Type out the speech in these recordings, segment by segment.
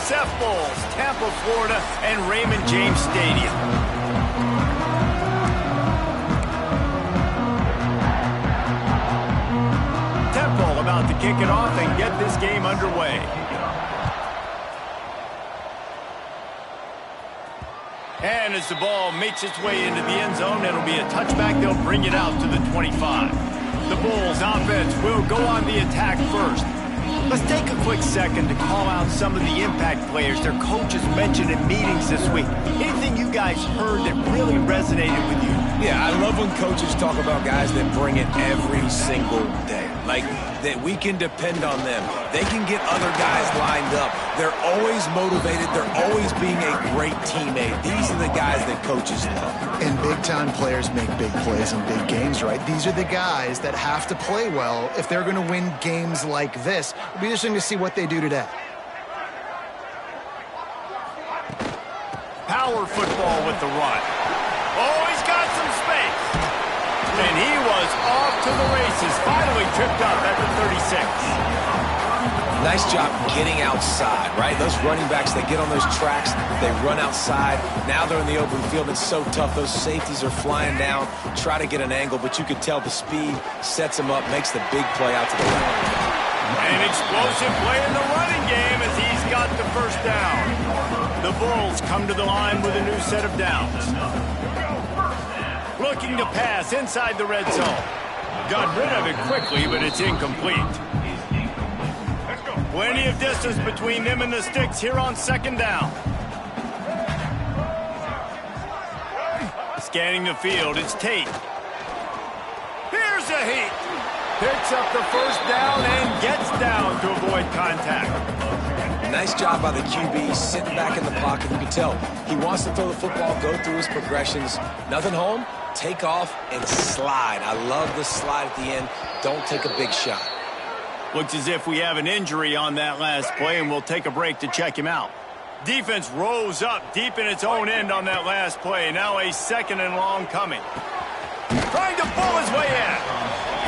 USF Bulls, Tampa, Florida, and Raymond James Stadium. Temple about to kick it off and get this game underway. And as the ball makes its way into the end zone, it'll be a touchback. They'll bring it out to the 25. The Bulls offense will go on the attack first. Let's take a quick second to call out some of the impact players their coaches mentioned in meetings this week. Anything you guys heard that really resonated with you? Yeah, I love when coaches talk about guys that bring it every single day. Like, that we can depend on them. They can get other guys lined up. They're always motivated. They're always being a great teammate. These are the guys that coaches love. And big-time players make big plays in big games, right? These are the guys that have to play well if they're going to win games like this. It'll be interesting to see what they do today. Power football with the run. Oh, he's got some space. And he was off to the races. Finally tripped up at the 36. Nice job getting outside, right? Those running backs, they get on those tracks, they run outside. Now they're in the open field. It's so tough. Those safeties are flying down, try to get an angle, but you can tell the speed sets him up, makes the big play out to the left. An explosive play in the running game as he's got the first down. The Bulls come to the line with a new set of downs. Looking to pass inside the red zone. Got rid of it quickly, but it's incomplete. Plenty of distance between them and the sticks here on second down. Scanning the field, it's Tate. Here's a heat. Picks up the first down and gets down to avoid contact. Nice job by the QB, sitting back in the pocket. You can tell he wants to throw the football, go through his progressions. Nothing home, take off, and slide. I love the slide at the end. Don't take a big shot. Looks as if we have an injury on that last play, and we'll take a break to check him out. Defense rose up deep in its own end on that last play. Now a second and long coming. Trying to pull his way in.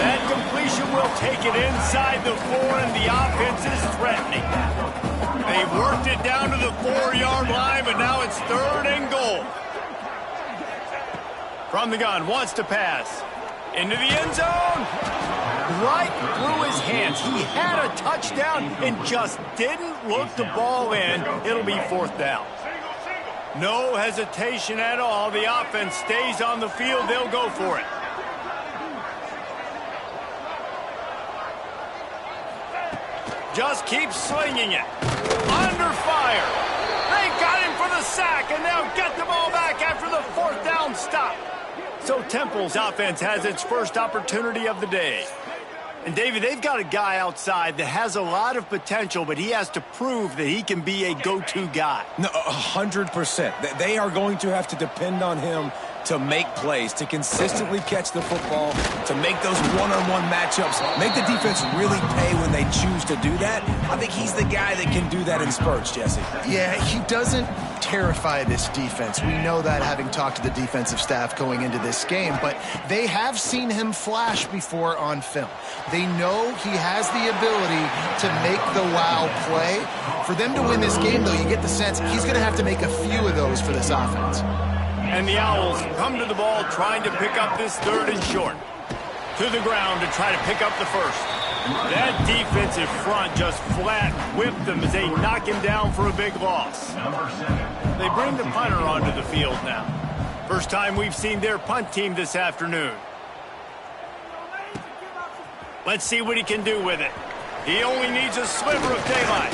That completion will take it inside the 4, and the offense is threatening. They've worked it down to the 4-yard line, but now it's 3rd and goal. From the gun, wants to pass. Into the end zone. Right through his hands. He had a touchdown and just didn't look the ball in. It'll be 4th down. No hesitation at all. The offense stays on the field. They'll go for it. Just keep slinging it. Under fire. They got him for the sack, and they'll get the ball back after the 4th down stop. So Temple's offense has its first opportunity of the day. And, David, they've got a guy outside that has a lot of potential, but he has to prove that he can be a go-to guy. No, 100%. They are going to have to depend on him to make plays, to consistently catch the football, to make those one-on-one matchups, make the defense really pay when they choose to do that. I think he's the guy that can do that in spurts, Jesse. Yeah, he doesn't terrify this defense. We know that, having talked to the defensive staff going into this game, but they have seen him flash before on film. They know he has the ability to make the wow play. For them to win this game, though, you get the sense he's going to have to make a few of those for this offense. And the Owls come to the ball trying to pick up this 3rd and short. To the ground to try to pick up the first. That defensive front just flat whipped them as they knock him down for a big loss. They bring the punter onto the field now. First time we've seen their punt team this afternoon. Let's see what he can do with it. He only needs a sliver of daylight.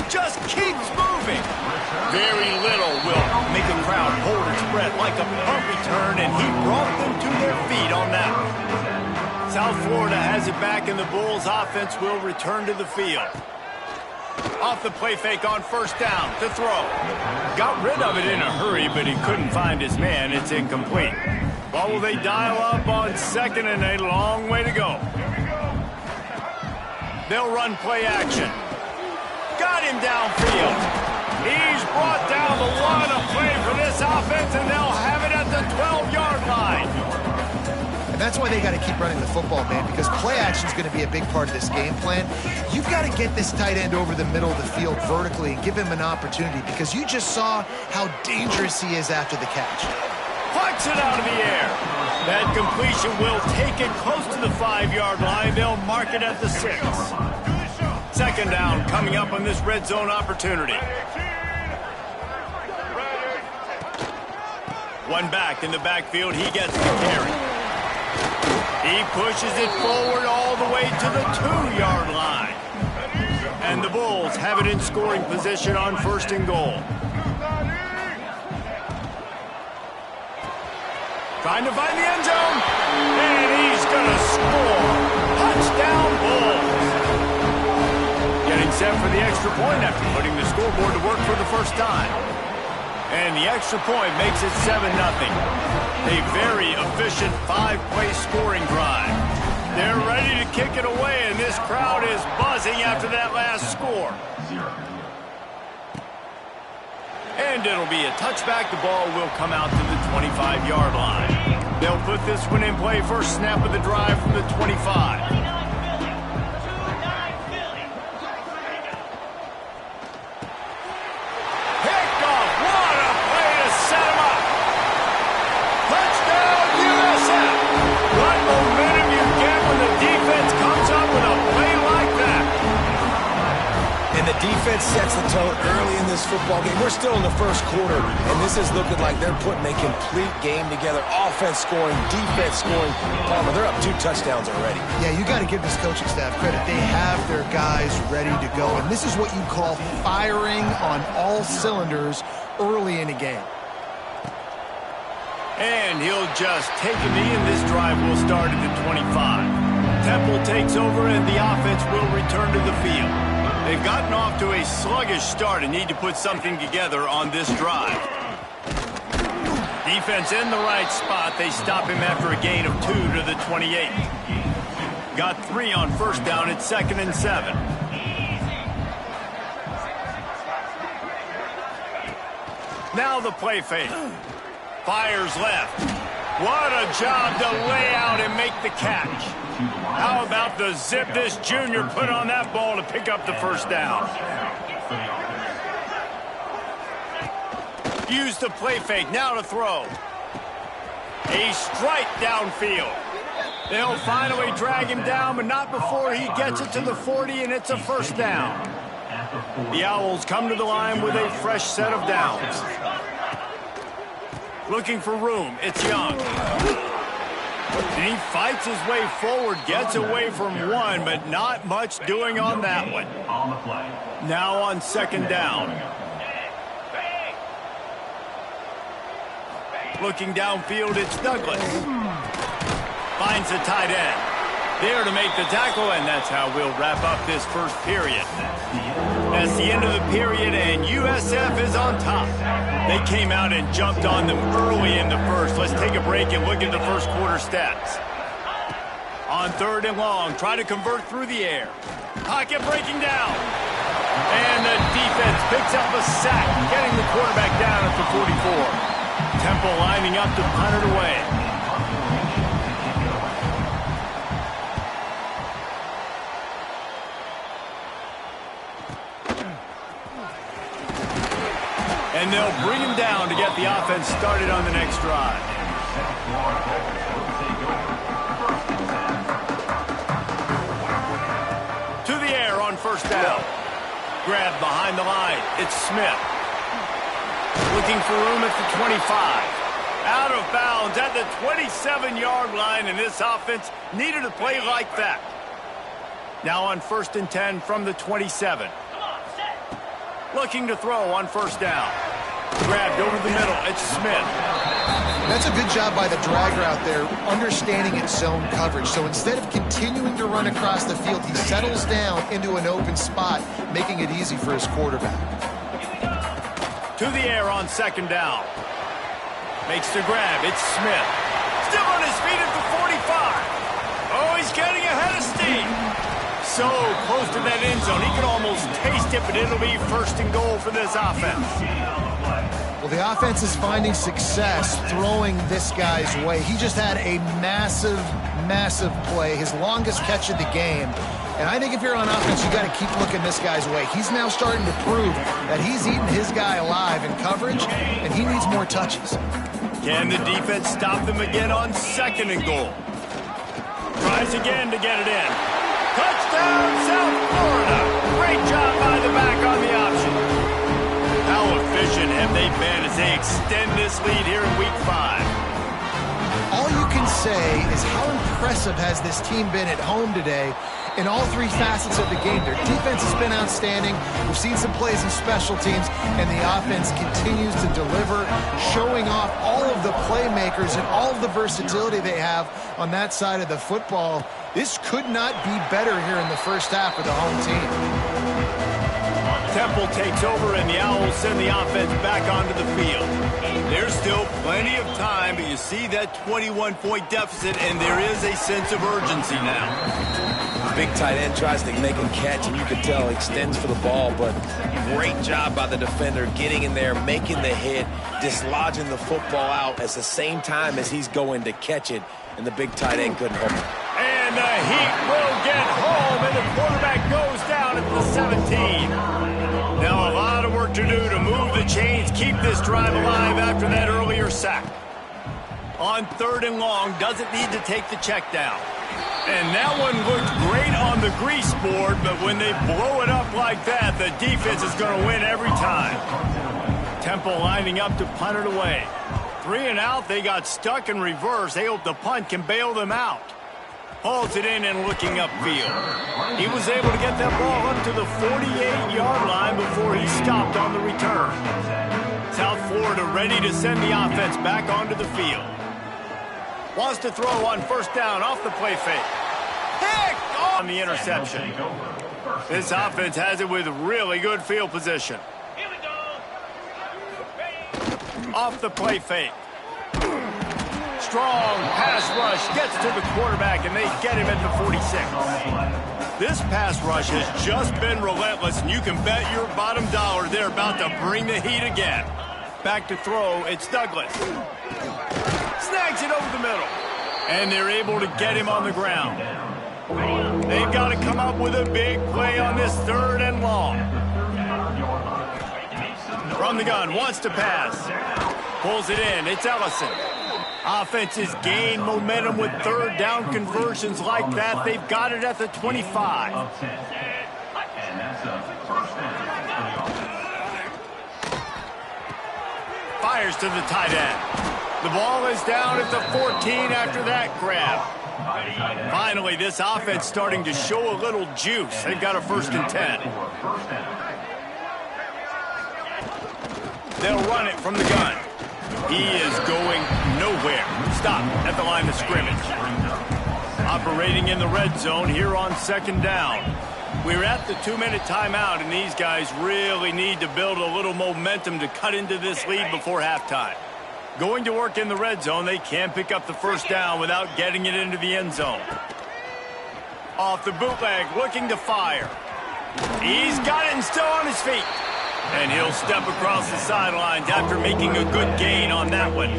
Just keeps moving. Very little will make a crowd hold its breath like a punt return, and he brought them to their feet on that one. South Florida has it back, and the Bulls offense will return to the field. Off the play fake on first down to throw. Got rid of it in a hurry, but he couldn't find his man. It's incomplete. Well, will they dial up on 2nd and a long way to go? They'll run play action. Got him downfield. He's brought down the line of play for this offense, and they'll have it at the 12-yard line. And that's why they got to keep running the football, man, because play action is going to be a big part of this game plan. You've got to get this tight end over the middle of the field vertically and give him an opportunity, because you just saw how dangerous he is after the catch. Plucks it out of the air. That completion will take it close to the 5-yard line. They'll mark it at the 6. Second down coming up on this red zone opportunity. One back in the backfield. He gets the carry. He pushes it forward all the way to the 2-yard line. And the Bulls have it in scoring position on 1st and goal. Trying to find the end zone. And he's going to score. Touchdown, Bulls. Getting set for the extra point after putting the scoreboard to work for the first time. And the extra point makes it 7-0. A very efficient 5-play scoring drive. They're ready to kick it away, and this crowd is buzzing after that last score. And it'll be a touchback. The ball will come out to the 25-yard line. They'll put this one in play. First snap of the drive from the 25. Defense sets the tone early in this football game. We're still in the first quarter, and this is looking like they're putting a complete game together. Offense scoring, defense scoring. Palmer, they're up 2 touchdowns already. Yeah, you got to give this coaching staff credit. They have their guys ready to go, and this is what you call firing on all cylinders early in a game. And he'll just take a knee, and this drive will start at the 25. Temple takes over, and the offense will return to the field. They've gotten off to a sluggish start and need to put something together on this drive. Defense in the right spot. They stop him after a gain of 2 to the 28. Got 3 on first down. It's 2nd and 7. Now the play fake. Fires left. What a job to lay out and make the catch. How about the zip this junior put on that ball to pick up the first down? Use the play fake. Now to throw. A strike downfield. They'll finally drag him down, but not before he gets it to the 40, and it's a first down. The Owls come to the line with a fresh set of downs. Looking for room. It's Young. And he fights his way forward, gets away from one, but not much doing on that one. Now on 2nd down. Looking downfield, it's Douglas. Finds the tight end. There to make the tackle, and that's how we'll wrap up this first period. That's the end of the period, and USF is on top. They came out and jumped on them early in the first. Let's take a break and look at the first quarter stats. On 3rd and long, try to convert through the air. Pocket breaking down. And the defense picks up a sack, getting the quarterback down at the 44. Temple lining up to punt it away. And they'll bring him down to get the offense started on the next drive. To the air on first down. Grabbed behind the line. It's Smith. Looking for room at the 25. Out of bounds at the 27-yard line, and this offense needed a play like that. Now on 1st and 10 from the 27. Looking to throw on first down. Grabbed over the middle. It's Smith. That's a good job by the drag route there, understanding its zone coverage. So instead of continuing to run across the field, he settles down into an open spot, making it easy for his quarterback. To the air on 2nd down. Makes the grab. It's Smith. Still on his feet at the 45. Oh, he's getting ahead of steam. So close to that end zone. He can almost taste it, but it'll be 1st and goal for this offense. Well, the offense is finding success throwing this guy's way. He just had a massive, massive play, his longest catch of the game. And I think if you're on offense, you got to keep looking this guy's way. He's now starting to prove that he's eating his guy alive in coverage, and he needs more touches. Can the defense stop them again on 2nd and goal? Tries again to get it in. Touchdown, South Florida. Great job by the back on the option. How efficient have they been as they extend this lead here in Week 5? All you can say is how impressive has this team been at home today in all 3 facets of the game. Their defense has been outstanding. We've seen some plays in special teams, and the offense continues to deliver, showing off all of the playmakers and all of the versatility they have on that side of the football. This could not be better here in the first half of the home team. Temple takes over, and the Owls send the offense back onto the field. There's still plenty of time, but you see that 21-point deficit, and there is a sense of urgency now. Big tight end tries to make a catch, and you can tell he extends for the ball, but great job by the defender getting in there, making the hit, dislodging the football out at the same time as he's going to catch it, and the big tight end couldn't hold it. And the Heat will get home, and the quarterback goes down at the 17. Now a lot of work to do to move the chains, keep this drive alive after that earlier sack. On 3rd and long, doesn't need to take the check down. And that one looked great on the grease board, but when they blow it up like that, the defense is going to win every time. Temple lining up to punt it away. 3 and out, they got stuck in reverse. They hope the punt can bail them out. Hauls it in and looking upfield. He was able to get that ball up to the 48-yard line before he stopped on the return. South Florida ready to send the offense back onto the field. Wants to throw on 1st down off the play fake. Pick on the interception. This offense has it with really good field position. Off the play fake. Strong pass rush gets to the quarterback, and they get him at the 46. This pass rush has just been relentless, and you can bet your bottom dollar they're about to bring the heat again. Back to throw, it's Douglas. Snags it over the middle, and they're able to get him on the ground. They've got to come up with a big play on this 3rd and long. From the gun, wants to pass. Pulls it in, it's Ellison. Offenses gain momentum with 3rd down conversions like that. They've got it at the 25. Fires to the tight end. The ball is down at the 14 after that grab. Finally, this offense starting to show a little juice. They've got a 1st and 10. They'll run it from the gun. He is going nowhere. Stop at the line of scrimmage. Operating in the red zone here on 2nd down. We're at the 2-minute timeout, and these guys really need to build a little momentum to cut into this lead before halftime. Going to work in the red zone, they can't pick up the 1st down without getting it into the end zone. Off the bootleg, looking to fire. He's got it and still on his feet. And he'll step across the sidelines after making a good gain on that one.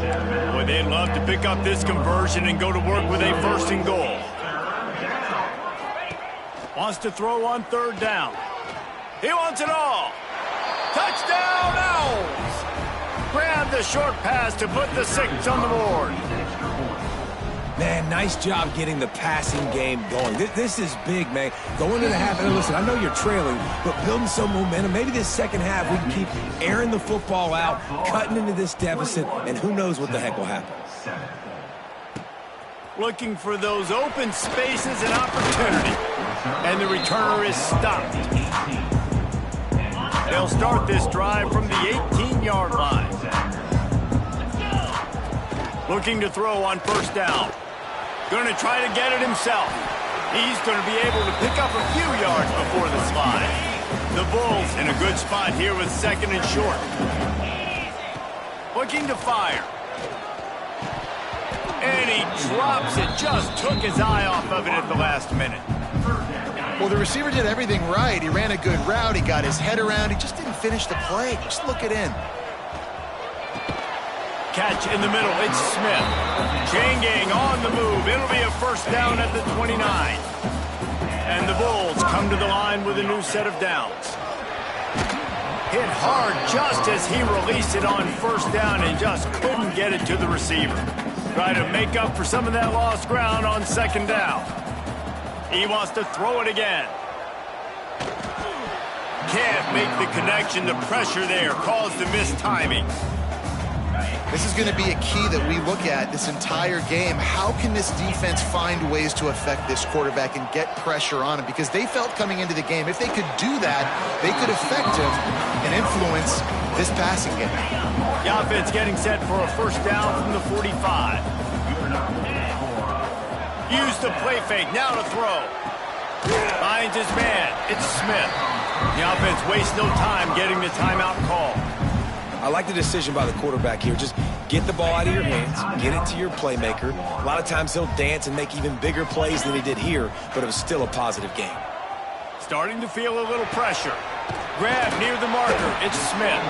Boy, they'd love to pick up this conversion and go to work with a 1st and goal. Wants to throw on 3rd down. He wants it all. Touchdown, Owls! Grab the short pass to put the 6 on the board. Man, nice job getting the passing game going. This is big, man. Going to the half, and listen, I know you're trailing, but building some momentum. Maybe this 2nd half we can keep airing the football out, cutting into this deficit, and who knows what the heck will happen. Looking for those open spaces and opportunity. And the returner is stopped. They'll start this drive from the 18-yard line. Looking to throw on 1st down. Going to try to get it himself. He's going to be able to pick up a few yards before the slide. The Bulls in a good spot here with 2nd and short. Looking to fire. And he drops it. Just took his eye off of it at the last minute. Well, the receiver did everything right. He ran a good route. He got his head around. He just didn't finish the play. Just look it in. catch in the middle. It's Smith. Chain gang on the move. It'll be a first down at the 29. And the Bulls come to the line with a new set of downs. Hit hard just as he released it on first down and just couldn't get it to the receiver. Try to make up for some of that lost ground on second down. He wants to throw it again. Can't make the connection. The pressure there caused the missed timing. This is going to be a key that we look at this entire game. How can this defense find ways to affect this quarterback and get pressure on him? Because they felt coming into the game, if they could do that, they could affect him and influence this passing game. The offense getting set for a first down from the 45. Use the play fake. Now to throw. Finds his man. It's Smith. The offense wastes no time getting the timeout call. I like the decision by the quarterback here. Just get the ball out of your hands, get it to your playmaker. A lot of times he'll dance and make even bigger plays than he did here, but it was still a positive game. Starting to feel a little pressure. Grab near the marker. It's Smith.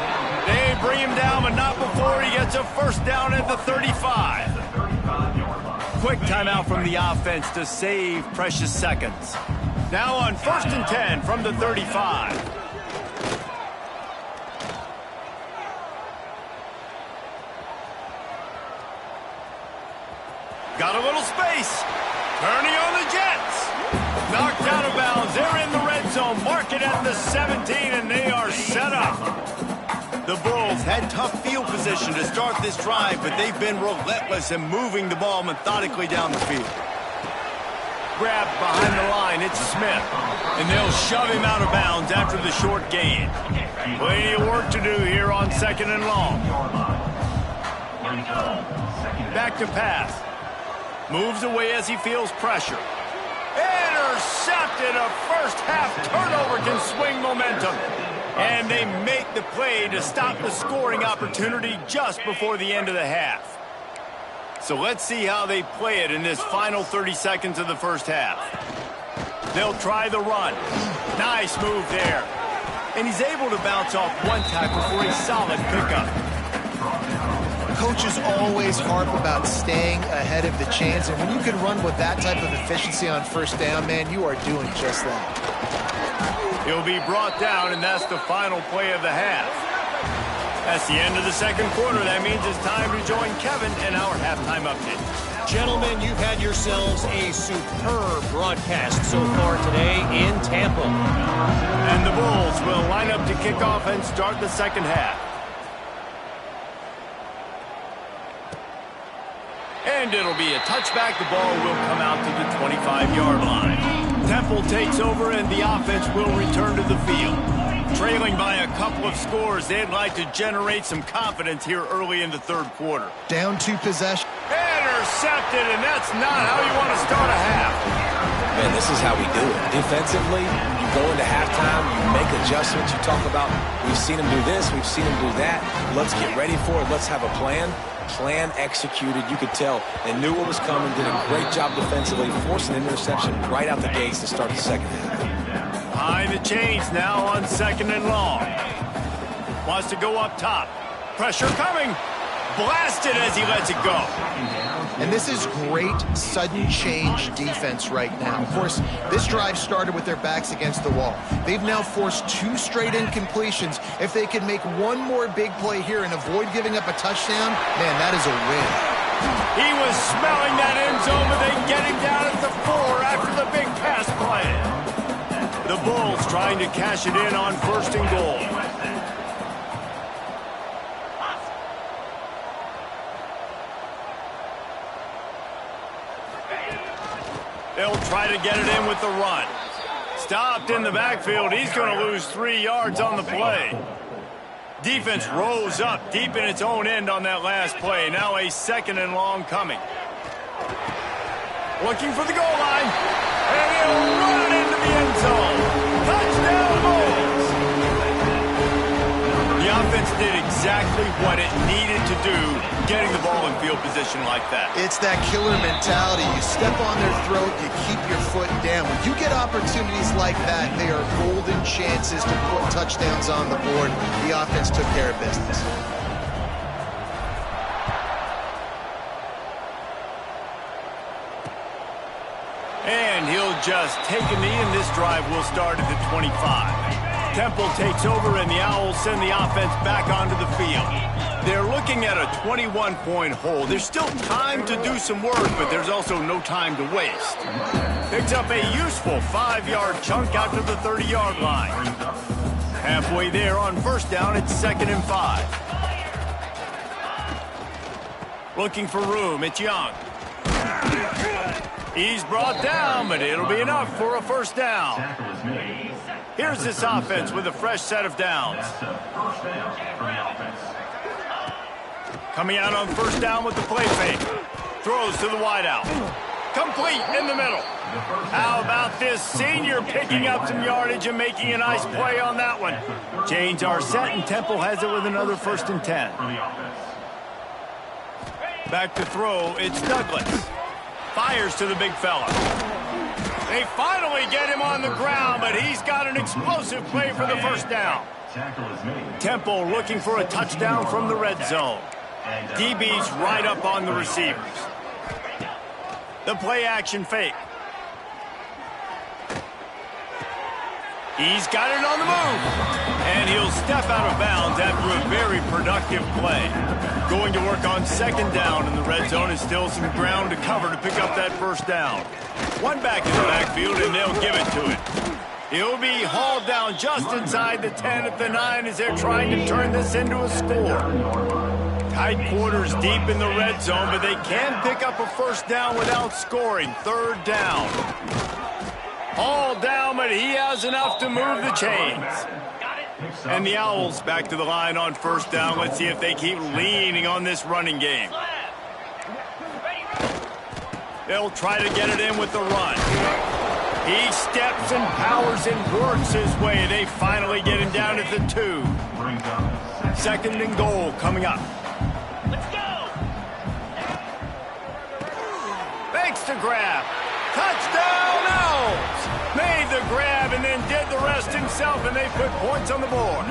They bring him down, but not before he gets a first down at the 35. Quick timeout from the offense to save precious seconds. Now on 1st and 10 from the 35. Got a little space. Turning on the Jets. Knocked out of bounds. They're in the red zone. Mark it at the 17, and they are set up. The Bulls had tough field position to start this drive, but they've been relentless in moving the ball methodically down the field. Grabbed behind the line. It's Smith. And they'll shove him out of bounds after the short gain. Plenty of work to do here on 2nd and long. Back to pass. Moves away as he feels pressure. Intercepted. A first-half turnover can swing momentum. And they make the play to stop the scoring opportunity just before the end of the half. So let's see how they play it in this final 30 seconds of the first half. They'll try the run. Nice move there. And he's able to bounce off one tackle for a solid pickup. Coaches always harp about staying ahead of the chance, and when you can run with that type of efficiency on first down, man, you are doing just that. He'll be brought down, and that's the final play of the half. That's the end of the second quarter. That means it's time to join Kevin in our halftime update. Gentlemen, you've had yourselves a superb broadcast so far today in Tampa. And the Bulls will line up to kick off and start the second half. And it'll be a touchback. The ball will come out to the 25-yard line. Temple takes over, and the offense will return to the field. Trailing by a couple of scores, they'd like to generate some confidence here early in the third quarter. Down 2 possessions. Intercepted, and that's not how you want to start a half. Man, this is how we do it. Defensively, you go into halftime, you make adjustments. You talk about, we've seen them do this, we've seen them do that. Let's get ready for it. Let's have a plan. Plan executed. You could tell they knew what was coming, did a great job defensively, forced an interception right out the gates to start the second half. Behind the chains now on 2nd and long. Wants to go up top. Pressure coming. Blasted as he lets it go. And this is great sudden change defense right now. Of course, this drive started with their backs against the wall. They've now forced 2 straight incompletions. If they can make one more big play here and avoid giving up a touchdown, man, that is a win. He was smelling that end zone, but they get him down at the 4 after the big pass play. The Bulls trying to cash it in on 1st and goal. They'll try to get it in with the run. Stopped in the backfield. He's going to lose 3 yards on the play. Defense rose up deep in its own end on that last play. Now a 2nd and long coming. Looking for the goal line. And he'll run it into the end zone. Touchdown Bulls! The offense did exactly what it needed to do, getting the ball in field position like that. It's that killer mentality. You step on their throat, you keep your foot down. When you get opportunities like that, they are golden chances to put touchdowns on the board. The offense took care of business. And he'll just take a knee, and this drive will start at the 25. Temple takes over, and the Owls send the offense back onto the field. They're looking at a 21-point hole. There's still time to do some work, but there's also no time to waste. Picks up a useful 5-yard chunk out to the 30-yard line. Halfway there on first down, it's 2nd and 5. Looking for room, it's Young. He's brought down, but it'll be enough for a first down. Here's this offense with a fresh set of downs. Coming out on first down with the play fake. Throws to the wideout. Complete in the middle. How about this senior picking up some yardage and making a nice play on that one? Chains are set, and Temple has it with another 1st and 10. Back to throw, it's Douglas. Fires to the big fella. They finally get him on the ground, but he's got an explosive play for the first down. Temple looking for a touchdown from the red zone. DB's right up on the receivers. The play action fake. He's got it on the move. And he'll step out of bounds after a very productive play. Going to work on 2nd down in the red zone, and still some ground to cover to pick up that first down. One back in the backfield, and they'll give it to it. He'll be hauled down just inside the 10 at the 9 as they're trying to turn this into a score. Tight quarters deep in the red zone, but they can pick up a first down without scoring. 3rd down. Hauled down, but he has enough to move the chains. And the Owls back to the line on first down. Let's see if they keep leaning on this running game. They'll try to get it in with the run. He steps and powers and works his way. They finally get him down at the 2. 2nd and goal coming up. Makes the grab. Touchdown Owls! Made the grab and then did the rest himself, and they put points on the board.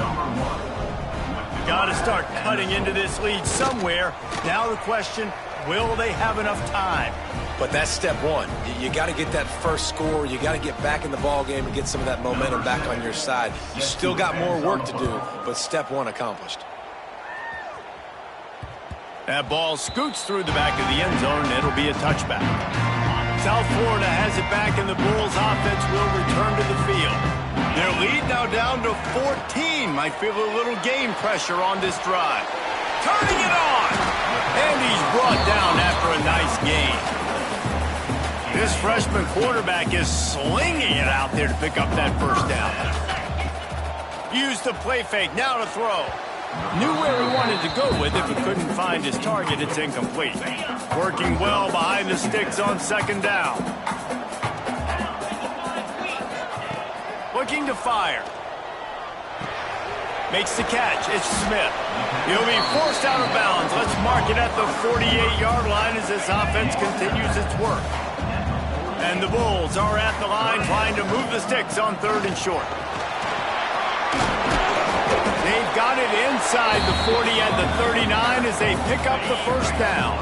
Got to start cutting into this lead somewhere. Now the question, will they have enough time? But that's step one. You got to get that first score. You got to get back in the ball game and get some of that momentum back on your side. You still got more work to do, but step one accomplished. That ball scoots through the back of the end zone, and it'll be a touchback. South Florida has it back, and the Bulls offense will return to the field. Their lead now down to 14. Might feel a little game pressure on this drive. Turning it on! And he's brought down after a nice gain. This freshman quarterback is slinging it out there to pick up that first down. Use the play fake, now to throw. Knew where he wanted to go with it, but couldn't find his target. It's incomplete. Working well behind the sticks on 2nd down. Looking to fire. Makes the catch. It's Smith. He'll be forced out of bounds. Let's mark it at the 48-yard line as this offense continues its work. And the Bulls are at the line trying to move the sticks on 3rd and short. They've got it inside the 40 at the 39 as they pick up the first down.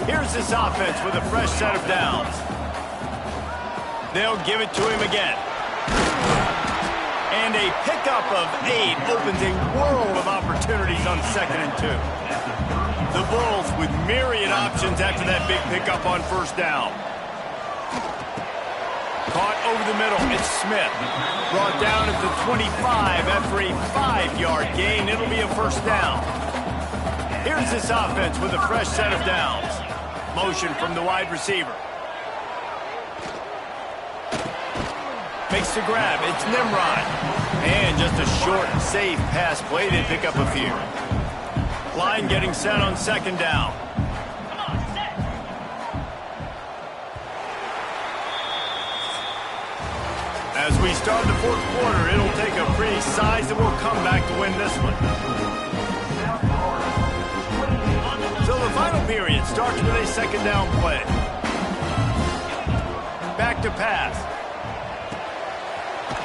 Here's this offense with a fresh set of downs. They'll give it to him again. And a pickup of 8 opens a world of opportunities on 2nd and 2. The Bulls with myriad options after that big pickup on first down. Caught over the middle, it's Smith. Brought down at the 25 after a 5-yard gain. It'll be a first down. Here's this offense with a fresh set of downs. Motion from the wide receiver. Makes the grab, it's Nimrod. And just a short, safe pass play, they pick up a few. Line getting set on 2nd down. As we start the 4th quarter, it'll take a pretty sizable comeback to win this one. So the final period starts with a 2nd down play. Back to pass.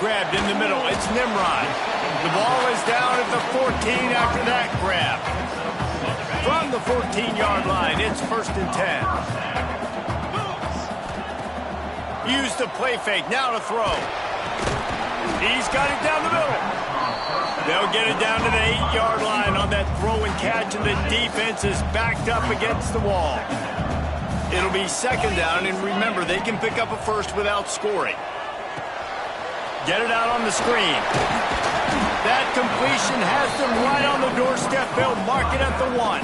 Grabbed in the middle, it's Nimrod. The ball is down at the 14 after that grab. From the 14-yard line, it's 1st and 10. Use the play fake. Now to throw. He's got it down the middle. They'll get it down to the 8-yard line on that throw and catch, and the defense is backed up against the wall. It'll be second down, and remember, they can pick up a first without scoring. Get it out on the screen. That completion has them right on the doorstep. They'll mark it at the 1.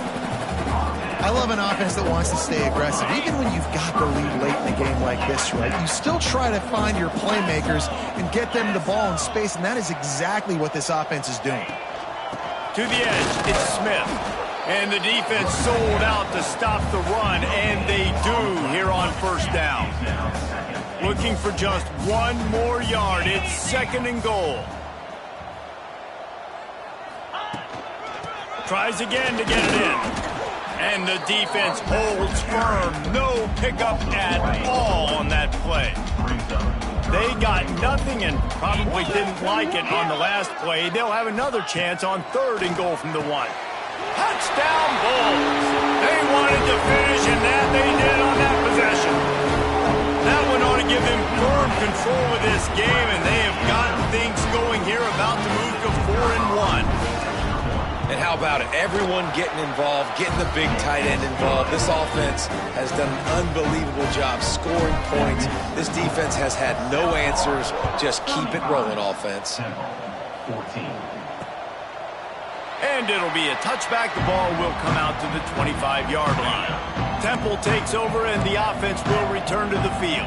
I love an offense that wants to stay aggressive. Even when you've got the lead late in a game like this, right, you still try to find your playmakers and get them the ball in space, and that is exactly what this offense is doing. To the edge, it's Smith. And the defense sold out to stop the run, and they do here on first down. Looking for just one more yard. It's second and goal. Tries again to get it in. And the defense holds firm. No pickup at all on that play. They got nothing and probably didn't like it on the last play. They'll have another chance on third and goal from the 1. Touchdown Bulls. They wanted to finish, and that they did on that possession. That one ought to give them firm control of this game, and they have gotten things going here, about to move to 4-1. And how about it? Everyone getting involved, getting the big tight end involved. This offense has done an unbelievable job scoring points. This defense has had no answers. Just keep it rolling, offense. 14. And it'll be a touchback. The ball will come out to the 25-yard line. Temple takes over, and the offense will return to the field.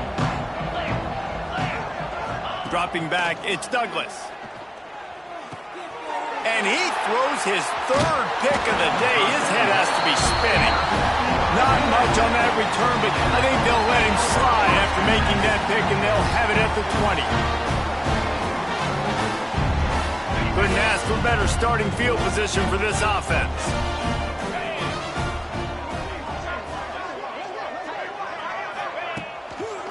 Dropping back, it's Douglas. And he throws his third pick of the day. His head has to be spinning. Not much on that return, but I think they'll let him slide after making that pick, and they'll have it at the 20. Couldn't ask for better starting field position for this offense.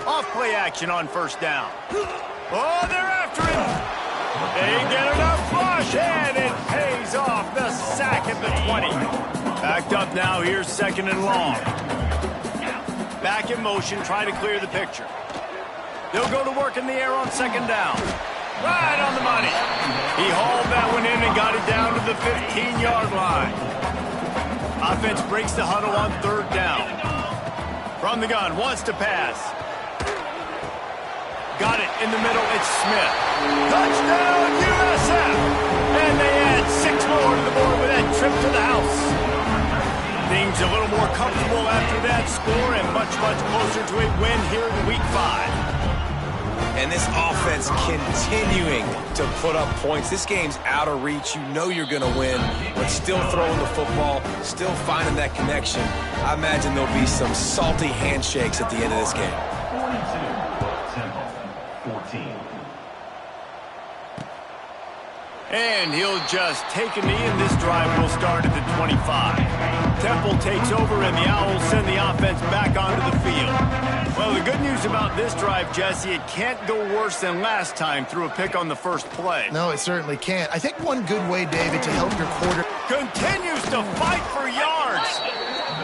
Off play action on first down. Oh, they're after him. They get enough rush, and it pays off. The sack at the 20. Backed up now. Here's second and long. Back in motion, try to clear the picture. They'll go to work in the air on second down. Right on the money. He hauled that one in and got it down to the 15-yard line. Offense breaks the huddle on third down. From the gun, wants to pass. Got it in the middle, it's Smith. Touchdown, USF! And they add 6 more to the board with that trip to the house. Things a little more comfortable after that score, and much, much closer to a win here in Week 5. And this offense continuing to put up points. This game's out of reach. You know you're going to win, but still throwing the football, still finding that connection. I imagine there'll be some salty handshakes at the end of this game. 14. And he'll just take a knee, and this drive will start at the 25. Temple takes over, and the Owls send the offense back onto the field. Well, the good news about this drive, Jesse, it can't go worse than last time through a pick on the first play. No, it certainly can't. I think one good way, David, to help your quarter... Continues to fight for yards.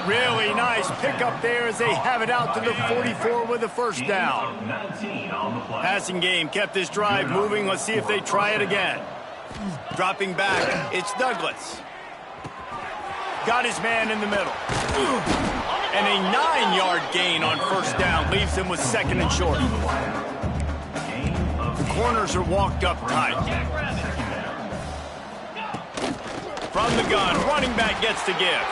Really nice pickup there as they have it out to the 44 with a first down. Passing game kept this drive moving. Let's see if they try it again. Dropping back, it's Douglas. Got his man in the middle. And a 9-yard gain on first down leaves him with second and short. The corners are walked up tight. From the gun, running back gets to give.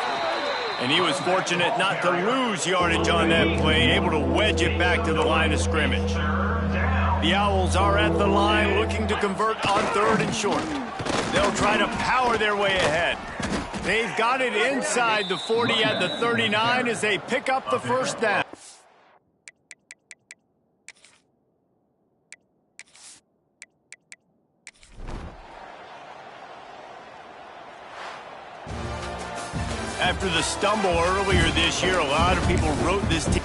And he was fortunate not to lose yardage on that play, able to wedge it back to the line of scrimmage. The Owls are at the line looking to convert on third and short. They'll try to power their way ahead. They've got it inside the 40 at the 39 as they pick up the first down. After the stumble earlier this year, a lot of people wrote this team